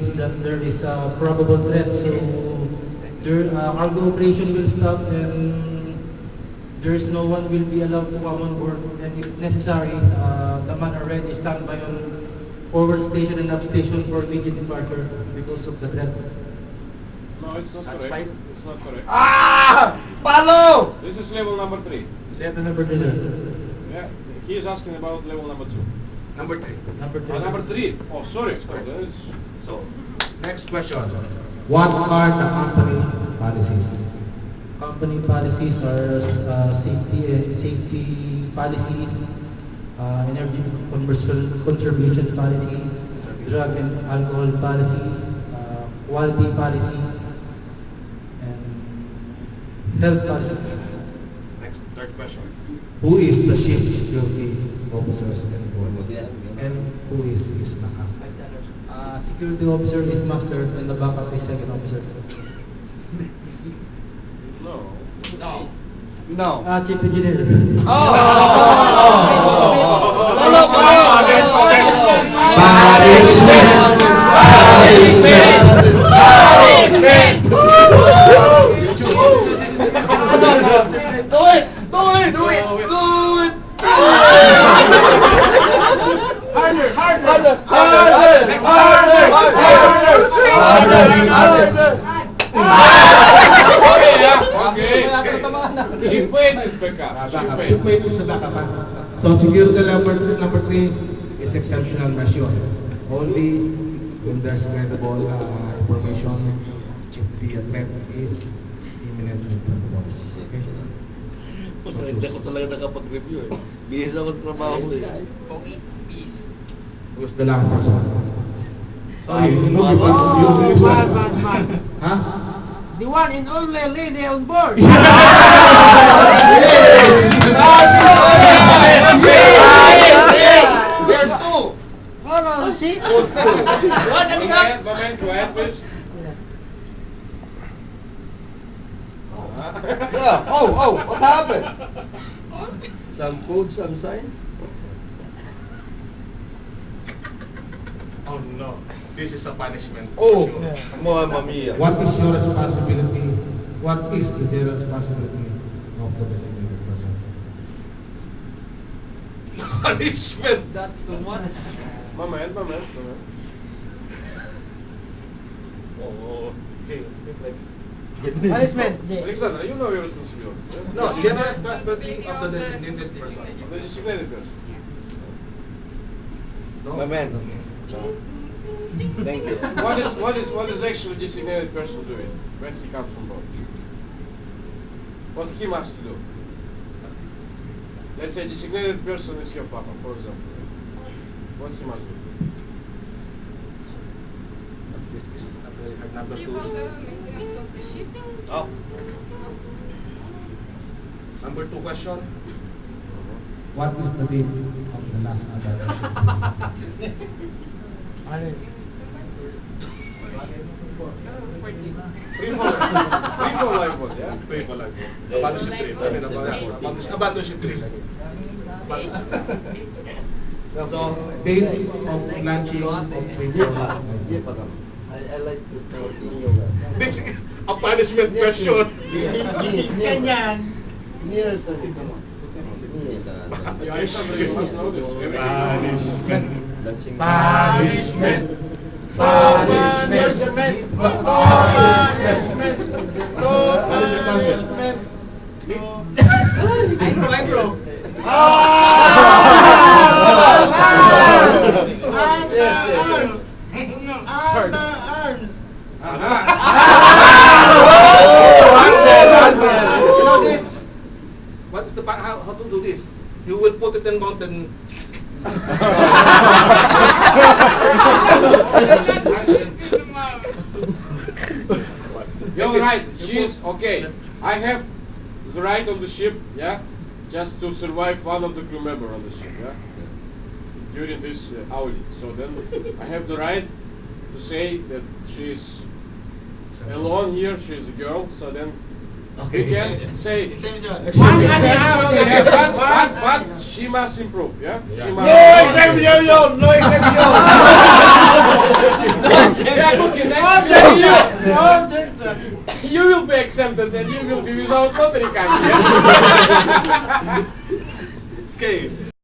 is that there is a probable threat, so cargo operation will stop and there's no one will be allowed to come on board, and if necessary, the man already stand by on forward station and up station for immediate departure because of the threat. No, it's not That's correct. fine. It's not correct. Ah! Follow! This is level number 3. Level number 3, sir. Yeah, he is asking about level number 2. Number 3. Number 3. Number 3. Oh, sorry. That's... So, next question. What are the company policies? Company policies are safety policy, energy conservation policy, drug and alcohol policy, quality policy, and health policy. Next, third question. Who is the chief security officers involved? And who is his backup? Security officer is master and the backup is second officer. No. No. No. Chief engineer. Shipmate is the backup. So security number 3 is exceptional measure. Only when there's credible information if the threat is imminent and probable. Okay? Hindi ako talaga nakapag-review eh. Bihis ako sa trabaho ko eh. Who's the last person? Sorry, you this one. Huh? The one and only lady on board. There are two. Hold on, see? Moment, quiet, please. Yeah. Oh, what happened? Some code, some sign? Oh no. This is a punishment. Oh, Mamma Mia. What is your responsibility? What is the responsibility of the designated person? Punishment. That's the one. Moment. Oh, okay. Punishment. Alexander, you know your responsibility. yeah? No, general responsibility of the designated person. Of the designated person. My man. Thank you. What is actually designated person doing when he comes on board? What he must do? Let's say designated person is your papa, for example. What he must do? This is number 2. Oh. Number 2 question. What is the date of the last abduction? Free fall lifeboat, yeah? Pray for life. Abandon ship 3. Abandon ship 3. So, date of launching of people. I like to continue that. This is a punishment question. Ganyan. Nearer to me, come on. Yeah, Alexander, you must know this. Punishment. Punishment. I broke. Arms. You know this? What is the how to do this? You will put it in mountain. You're right, she's okay. I have the right on the ship, yeah, just to survive one of the crew member on the ship, yeah, during this outage. So then I have the right to say that she's alone here, she's a girl, so then we can say but she must improve, yeah? She must No exception! No exception! Yeah, okay, next you will be exempted and you will be without notary card. Yeah?